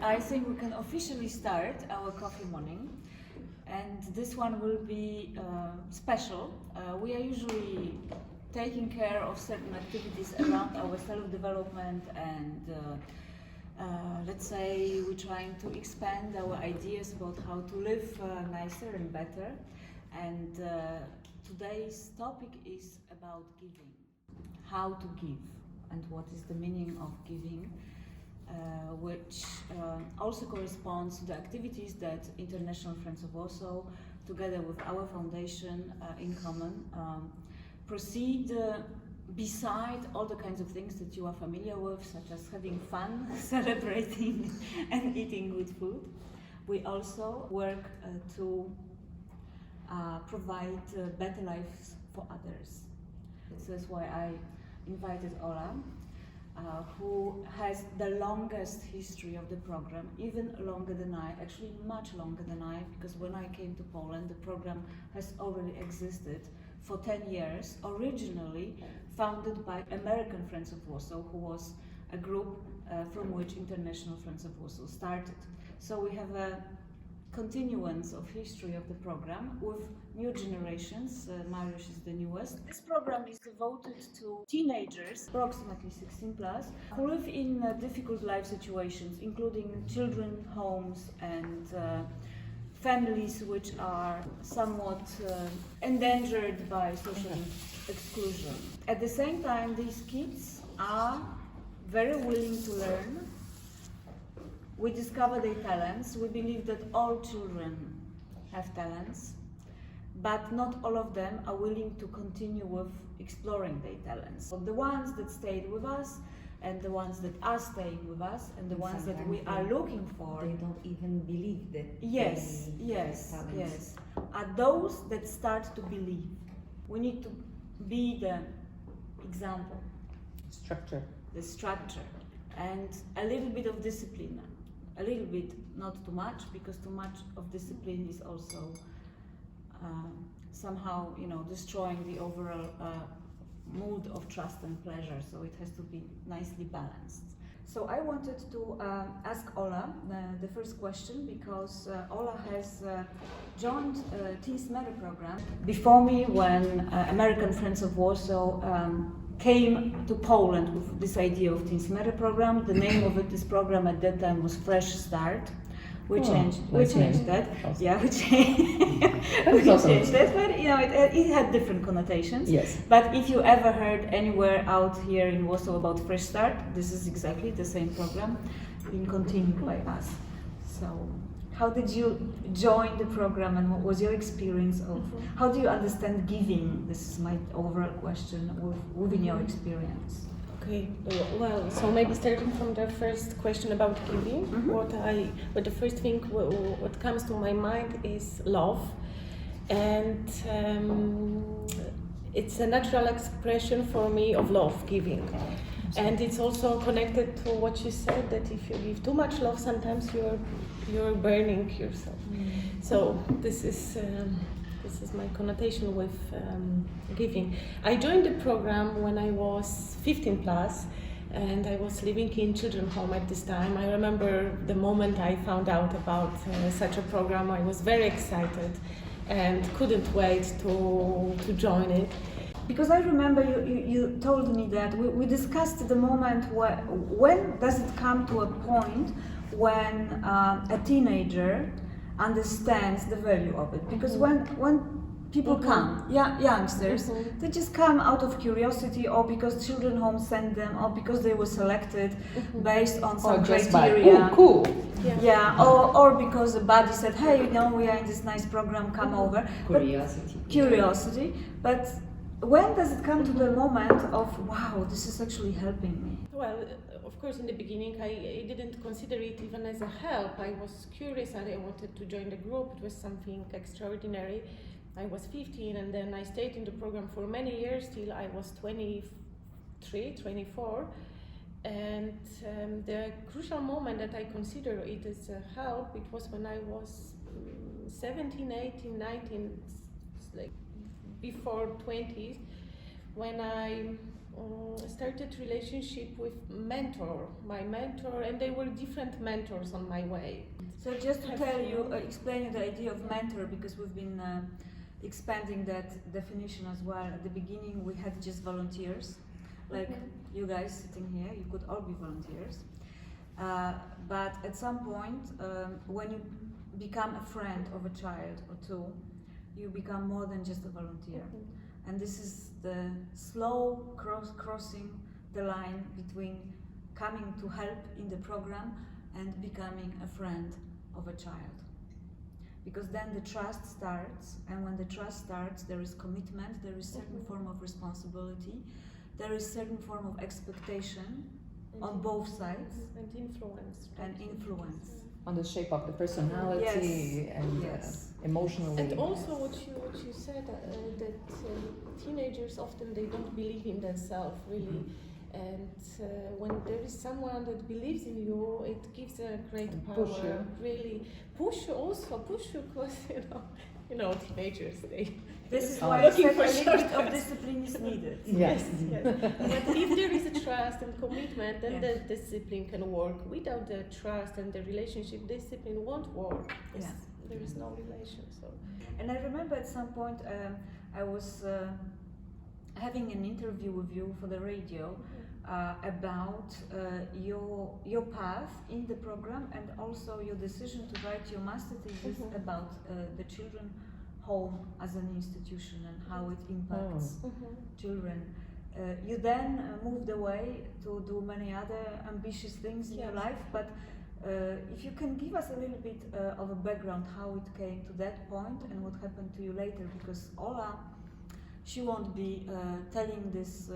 I think we can officially start our coffee morning, and this one will be special. We are usually taking care of certain activities around our self-development and let's say we're trying to expand our ideas about how to live nicer and better. And today's topic is about giving. How to give and what is the meaning of giving. Which also corresponds to the activities that International Friends of Warsaw, together with our foundation in common, proceed beside all the kinds of things that you are familiar with, such as having fun, celebrating and eating good food. We also work to provide better lives for others. This is why I invited Ola, who has the longest history of the program, even longer than I, actually much longer than I, because when I came to Poland, the program has already existed for 10 years, originally founded by American Friends of Warsaw, who was a group from which International Friends of Warsaw started. So we have a continuance of history of the program with new generations. Mariusz is the newest. This program is devoted to teenagers, approximately 16 plus, who live in difficult life situations, including children homes and families which are somewhat endangered by social exclusion. At the same time, these kids are very willing to learn. We discover their talents. We believe that all children have talents, but not all of them are willing to continue with exploring their talents. So the ones that stayed with us, and the ones that are staying with us, and the ones that we are looking for. They don't even believe that. Yes, are those that start to believe. We need to be the example. The structure, and a little bit of discipline. A little bit, not too much, because too much of discipline is also somehow, destroying the overall mood of trust and pleasure. So it has to be nicely balanced. So I wanted to ask Ola the first question, because Ola has joined Teens Matter program before me when American Friends of Warsaw came to Poland with this idea of Teens Matter program. The name of this program at that time was Fresh Start. We changed that. Awesome. Yeah, we changed that, but it had different connotations. Yes. But if you ever heard anywhere out here in Warsaw about Fresh Start, this is exactly the same program being continued by us. So, how did you join the program, and what was your experience of? How do you understand giving? This is my overall question within your experience. Okay, well, so maybe starting from the first question about giving, what the first thing what comes to my mind is love, and it's a natural expression for me of love, giving. And it's also connected to what you said, that if you give too much love, sometimes you're burning yourself. So this is my connotation with giving. I joined the program when I was 15 plus, and I was living in children's home at this time. I remember the moment I found out about such a program. I was very excited and couldn't wait to join it. Because I remember you told me that we discussed the moment when does it come to a point when a teenager understands the value of it. Because when people come, youngsters, they just come out of curiosity, or because children home sent them, or because they were selected based on some criteria. Cool. Or because the buddy said, hey, we are in this nice program, come over. Curiosity. But when does it come to the moment of, wow, this is actually helping me? Well, of course, in the beginning, I didn't consider it even as a help. I was curious and I wanted to join the group. It was something extraordinary. I was 15, and then I stayed in the program for many years till I was 23, 24. And the crucial moment that I consider it as a help, it was when I was 17, 18, 19, like before 20s, when I started relationship with my mentor, and they were different mentors on my way. So just to explain you the idea of mentor, because we've been expanding that definition as well. At the beginning we had just volunteers, like you guys sitting here, you could all be volunteers. But at some point, when you become a friend of a child or two, you become more than just a volunteer. And this is the slow crossing the line between coming to help in the program and becoming a friend of a child. Because then the trust starts, and when the trust starts, there is commitment, there is certain form of responsibility, there is certain form of expectation on both sides. And influence. On the shape of the personality and emotionally. And also what you said, that teenagers often they don't believe in themselves really. And when there is someone that believes in you, it gives a great power. Push you. Really push you because you know teenagers they. This is Oh. why Looking a for little bit of shortcuts. discipline is needed. Yes. But if there is a trust and commitment, then Yes. the discipline can work. Without the trust and the relationship, discipline won't work. Yeah. There is no relation. So. And I remember at some point I was having an interview with you for the radio about your path in the program, and also your decision to write your master thesis about the children home as an institution and how it impacts children. You then moved away to do many other ambitious things in your life, but if you can give us a little bit of a background how it came to that point and what happened to you later, because Ola, she won't be telling this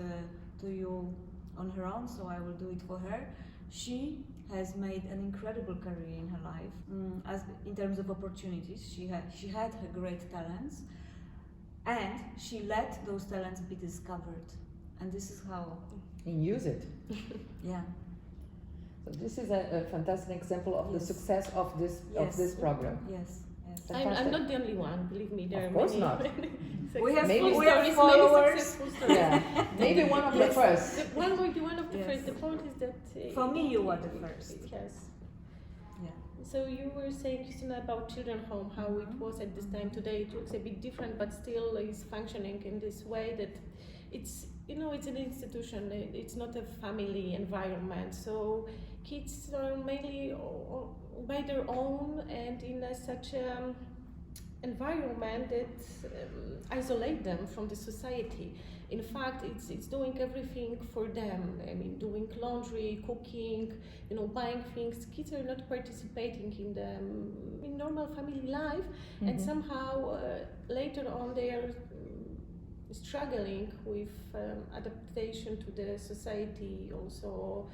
to you on her own, so I will do it for her. She has made an incredible career in her life, as in terms of opportunities. She had her great talents, and she let those talents be discovered. And this is how. And use it. Yeah. So this is a fantastic example of the Yes. success of this program. Yes. Yes. I'm not the only one, believe me. There Of are course many, not. many We have, successful we have stories, followers. many successful stories. Yeah, maybe one of the Yes. first. One of the Yes. first. The point is that For me, you were the first. Yes. Yeah. So you were saying, Christina, about children home, how it was at this time. Today it looks a bit different, but still is functioning in this way that it's it's an institution. It's not a family environment. So kids are mainly by their own and in such a environment that isolate them from the society. In fact, it's doing everything for them. I mean, doing laundry, cooking, buying things. Kids are not participating in normal family life, and somehow later on they are struggling with adaptation to the society, also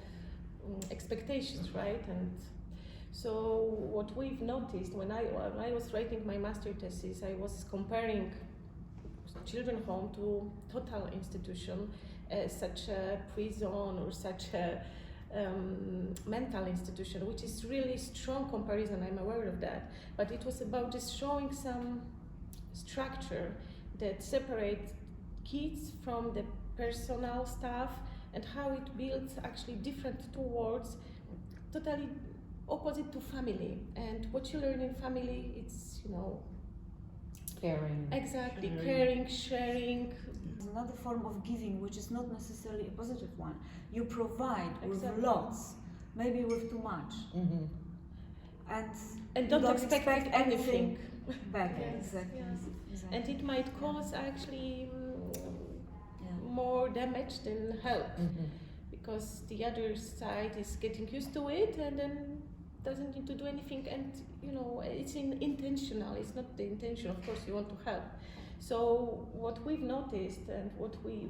expectations, right? And so what we've noticed when I was writing my master thesis, I was comparing children home to total institution, such a prison or such a mental institution, which is really strong comparison. I'm aware of that, but it was about just showing some structure that separates kids from the personal stuff and how it builds actually different towards totally opposite to family. And what you learn in family, it's Caring. exactly caring, sharing. There's another form of giving which is not necessarily a positive one. You provide with Exactly. lots, maybe with too much, and And you don't expect anything. back. Yes, Exactly. yes. Exactly. And it might cause actually Yeah. more damage than help, because the other side is getting used to it and then doesn't need to do anything. And it's intentional. It's not the intention. Of course, you want to help. So what we've noticed, and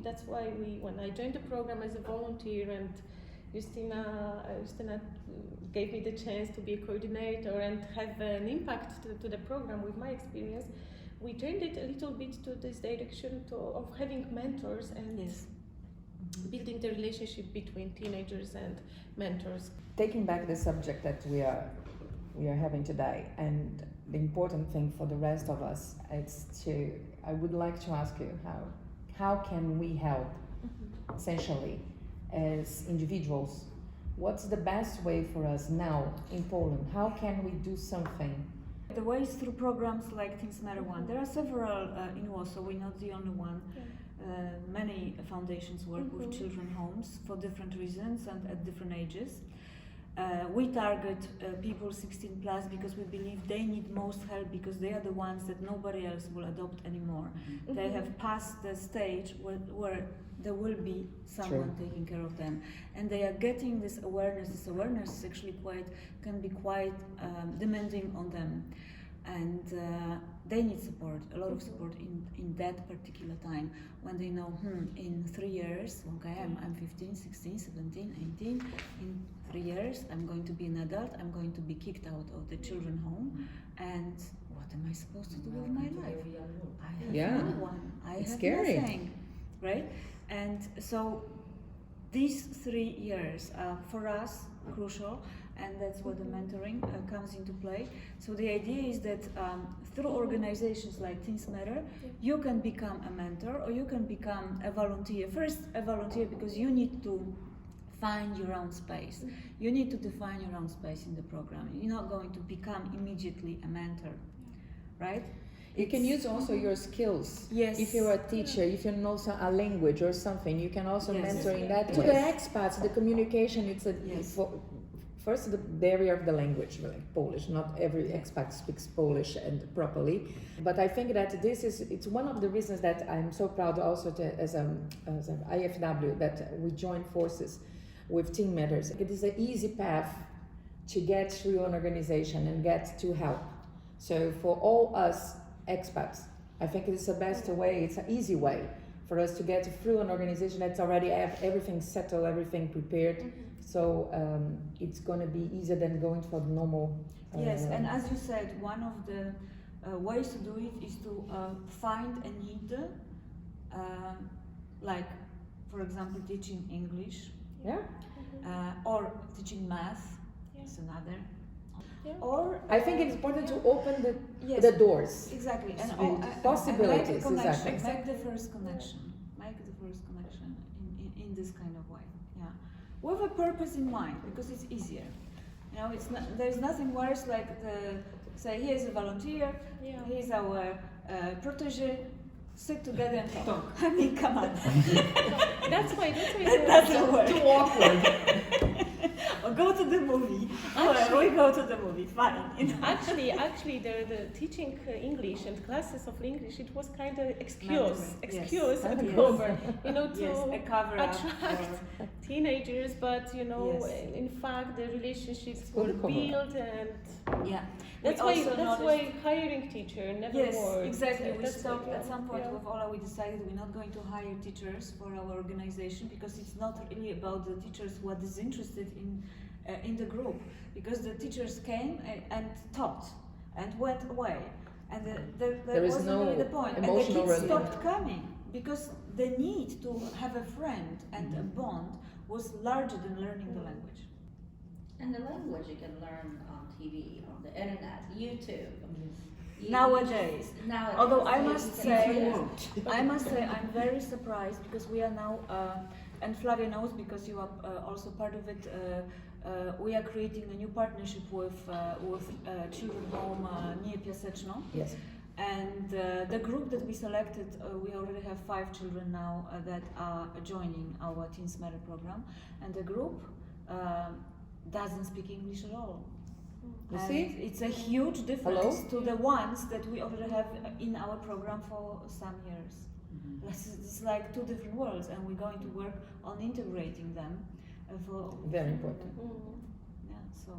that's why when I joined the program as a volunteer, and Justina gave me the chance to be a coordinator and have an impact to the program with my experience, we turned it a little bit to this direction of having mentors and Yes. building the relationship between teenagers and mentors. Taking back the subject that we are having today, and the important thing for the rest of us, I would like to ask you how can we help essentially, as individuals. What's the best way for us now in Poland? How can we do something? The way is through programs like Teens Matter One. There are several in Warsaw, we're not the only one. Many foundations work with children homes for different reasons and at different ages. We target people 16 plus because we believe they need most help because they are the ones that nobody else will adopt anymore. They have passed the stage where there will be someone taking care of them, and they are getting this awareness. This awareness is actually can be quite demanding on them, and they need support, a lot of support in that particular time when they know in 3 years, okay, I'm 15, 16, 17, 18, in 3 years I'm going to be an adult, I'm going to be kicked out of the children home, and what am I supposed to do with my life? I have no one, I have scary. nothing, right? And so these 3 years are for us crucial, and that's where the mentoring comes into play. So the idea is that through organizations like Teens Matter, you can become a mentor or you can become a volunteer. First, a volunteer because you need to find your own space. You need to define your own space in the program. You're not going to become immediately a mentor, right? You can use also your skills. Yes. If you're a teacher, if you know a language or something, you can also mentor in that. To the expats, the communication, it's first the barrier of the language, like Polish. Not every expat speaks Polish and properly. But I think that it's one of the reasons that I'm so proud also as an IFW that we join forces with Teen Matters. It is an easy path to get through an organization and get to help. So for all us expats, I think it's the best way, it's an easy way for us to get through an organization that's already have everything settled, everything prepared. So it's going to be easier than going for the normal. Yes, and as you said, one of the ways to do it is to find a need, like, for example, teaching English, or teaching math is another. Or I think it's important to open the doors. Exactly, and possibilities. And Exactly. Make the first connection. Make the first connection in this kind of way. Yeah, with a purpose in mind, because it's easier. You know, it's not, there's nothing worse like say here's a volunteer, here's our protege. Sit together and talk. I mean, come on. That's why That doesn't work. Too awkward. Or go to the movie. We go to the movie. Fine. You know? Actually, the teaching English and classes of English, it was kind of excuse and Yes. cover, you know, to a cover attract teenagers. But you know, in fact, the relationships were built, and that's why hiring teacher never worked. Exactly. We stopped at some point with Ola. We decided we're not going to hire teachers for our organization because it's not really about the teachers who are disinterested in the group, because the teachers came and taught and went away, and that wasn't really the point. And the kids stopped coming because the need to have a friend and a bond was larger than learning the language. And the language you can learn on TV, on the internet, YouTube. Nowadays. Although I must say I'm very surprised because we are now, and Flavia knows because you are also part of it. We are creating a new partnership with Children Home near Piaseczno. Yes. And the group that we selected, we already have 5 children now that are joining our Teens Matter program, and the group doesn't speak English at all. You and see? It's a huge difference to the ones that we already have in our program for some years. It's like 2 different worlds, and we're going to work on integrating them. Very important. Yeah, so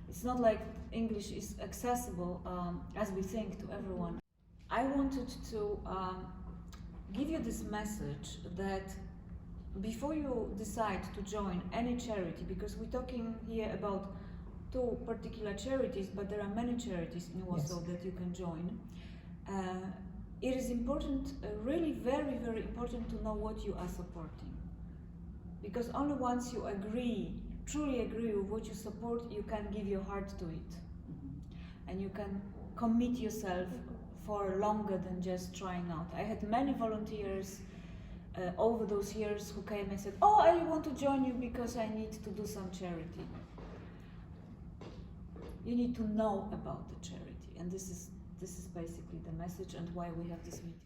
it's not like English is accessible as we think to everyone. I wanted to give you this message that before you decide to join any charity, because we're talking here about 2 particular charities, but there are many charities in Warsaw that you can join. It is important, really very, very important to know what you are supporting. Because only once you truly agree with what you support, you can give your heart to it. And you can commit yourself for longer than just trying out. I had many volunteers over those years who came and said, "Oh, I want to join you because I need to do some charity." You need to know about the charity, and this is basically the message and why we have this meeting.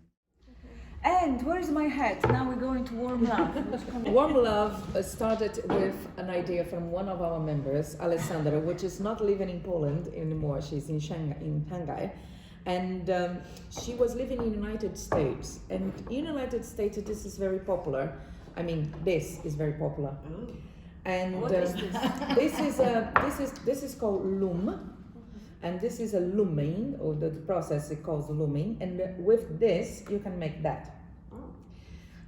And where is my hat? Now we're going to Warm Love. Warm Love started with an idea from one of our members, Alessandra, which is not living in Poland anymore. She's in Shanghai. And she was living in the United States. And in the United States, this is very popular. I mean, this is very popular. And What is this? this is called loom. And this is a looming, or the process is called looming. And with this, you can make that.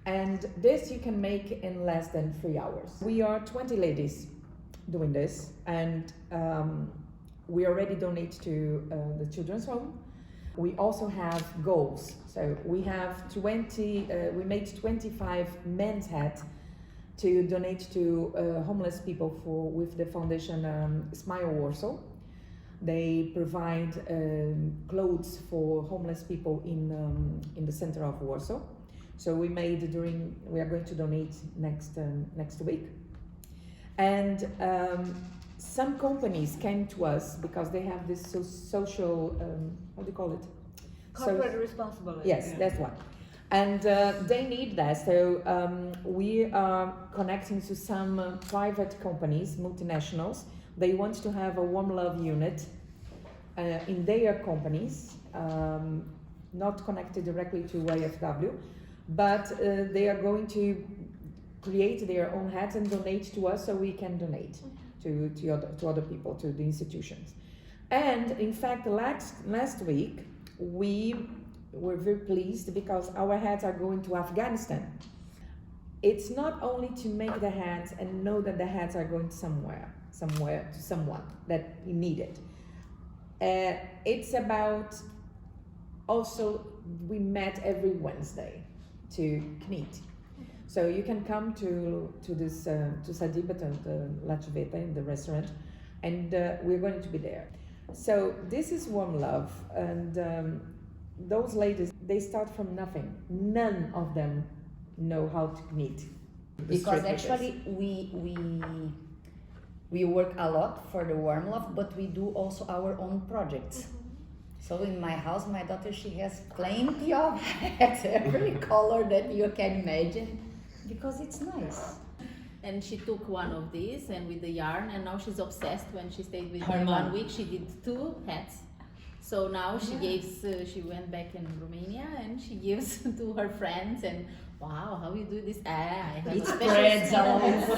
And this you can make in less than 3 hours. We are 20 ladies doing this, and we already donate to the children's home. We also have goals. So we have 20, we made 25 men's hats to donate to homeless people with the foundation Smile Warsaw. They provide clothes for homeless people in the center of Warsaw. So we are going to donate next week. And some companies came to us because they have this social, what do you call it? Corporate responsibility. Yes, that's one. And they need that. So we are connecting to some private companies, multinationals. They want to have a Warm Love unit in their companies, not connected directly to YFW, but they are going to create their own hats and donate to us, so we can donate to other people, to the institutions. And in fact, last week we were very pleased because our hats are going to Afghanistan. It's not only to make the hats and know that the hats are going somewhere to someone that need it. It's about also, we met every Wednesday to knit. So you can come to this to Sadiba, the La Civetta, in the restaurant, and we're going to be there. So this is Warm Love, and those ladies, they start from nothing. None of them know how to knit. Because actually we work a lot for the Warm Love, but we do also our own projects. So in my house, my daughter, she has plenty of hats, every color that you can imagine, because it's nice. And she took one of these and with the yarn, and now she's obsessed. When she stayed with Her me mom. 1 week, she did 2 hats. So now she she went back in Romania and she gives to her friends, and wow, how you do this? I have It a special spreads skill. all over.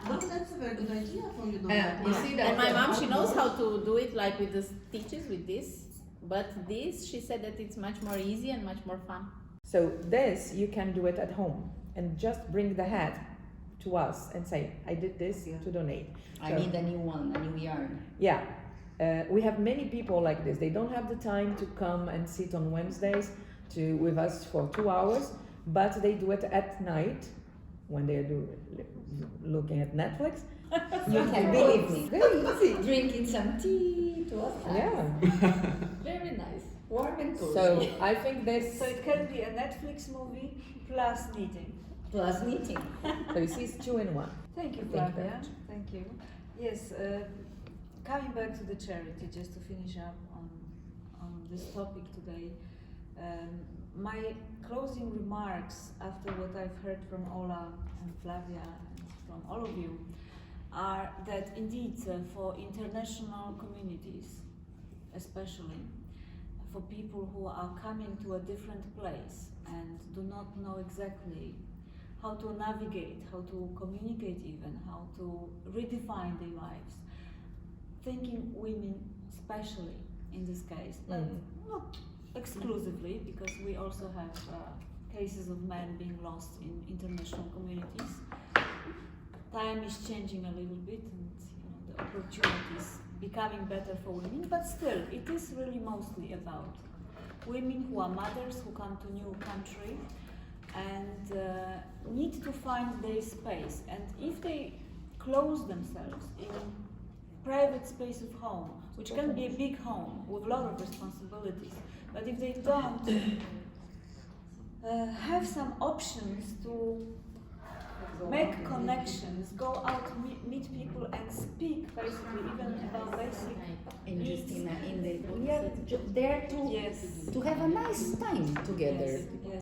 No, that's a very good idea for you. You see that? And my mom, she knows how to do it, like with the stitches, with this. But this, she said that it's much more easy and much more fun. So this, you can do it at home and just bring the hat to us and say, I did this to donate. I So- need a new one, a new yarn. Yeah, we have many people like this. They don't have the time to come and sit on Wednesdays with us for 2 hours, but they do it at night when they're looking at Netflix. You can believe me. Very easy. Drinking some tea to us. Yeah. Very nice. Warm and cozy. So I think this. So it can be a Netflix movie plus knitting. Plus knitting. So you see, it's 2 in 1. Thank you, Thank you very Flavia. much. Thank you. Yes, coming back to the charity, just to finish up on this topic today, my closing remarks after what I've heard from Ola and Flavia and from all of you are that indeed for international communities, especially for people who are coming to a different place and do not know exactly how to navigate, how to communicate even, how to redefine their lives. Thinking women especially in this case, but not exclusively, because we also have cases of men being lost in international communities. Time is changing a little bit, and the opportunities becoming better for women, but still it is really mostly about women who are mothers, who come to new country and need to find their space. And if they close themselves in private space of home, which can be a big home with a lot of responsibilities, but if they don't have some options to make connections, go out, meet people, and speak basically even about basic And needs. Justina, we are there to Yes. to have a nice time together. Yes. Yes.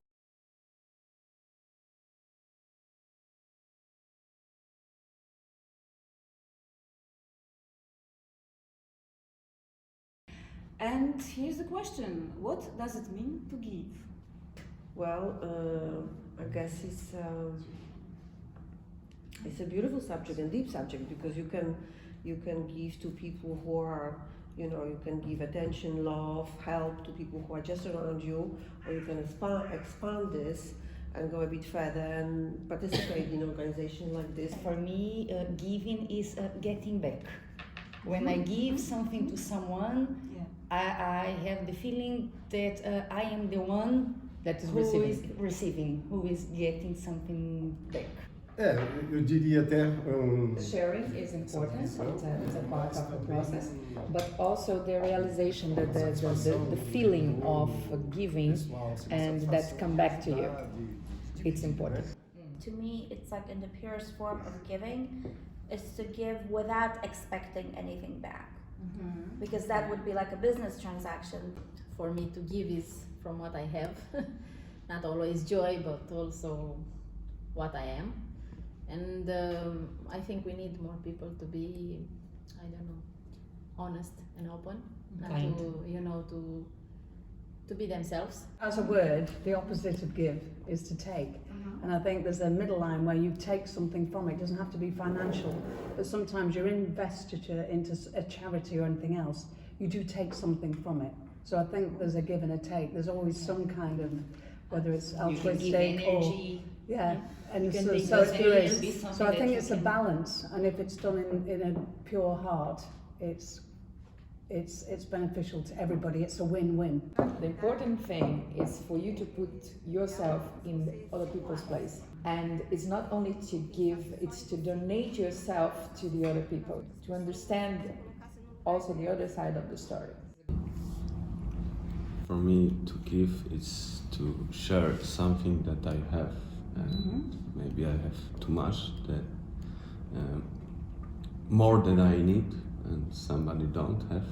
And here's the question: what does it mean to give? Well, I guess it's a beautiful subject and deep subject because you can give to people who are, you know, you can give attention, love, help to people who are just around you, or you can expand this and go a bit further and participate in organizations like this. For me, giving is getting back. When I give something to someone, Yeah. I have the feeling that I am the one That is who receiving. is receiving, who is getting something back. Eu diria até Sharing is important, it's a part of the process, but also the realization that the feeling of giving and that come back to you, it's important. To me, it's like in the purest form of giving is to give without expecting anything back. Because that would be like a business transaction. For me to give is from what I have, not always joy, but also what I am. And I think we need more people to be, I don't know, honest and open, not Kind. to, you know, to be themselves. As a word, the opposite of give is to take. And I think there's a middle line where you take something from it. It doesn't have to be financial, but sometimes your investiture into a charity or anything else, you do take something from it. So I think there's a give and a take. There's always some kind of, whether it's You can give altruistic or energy. yeah, and You can so, take so those there areas, be is. something So I that think you it's a can- balance, and if it's done in a pure heart, it's beneficial to everybody. It's a win-win. The important thing is for you to put yourself in other people's place. And it's not only to give, it's to donate yourself to the other people, to understand also the other side of the story. For me, to give is to share something that I have, and maybe I have too much, that more than I need, and somebody don't have.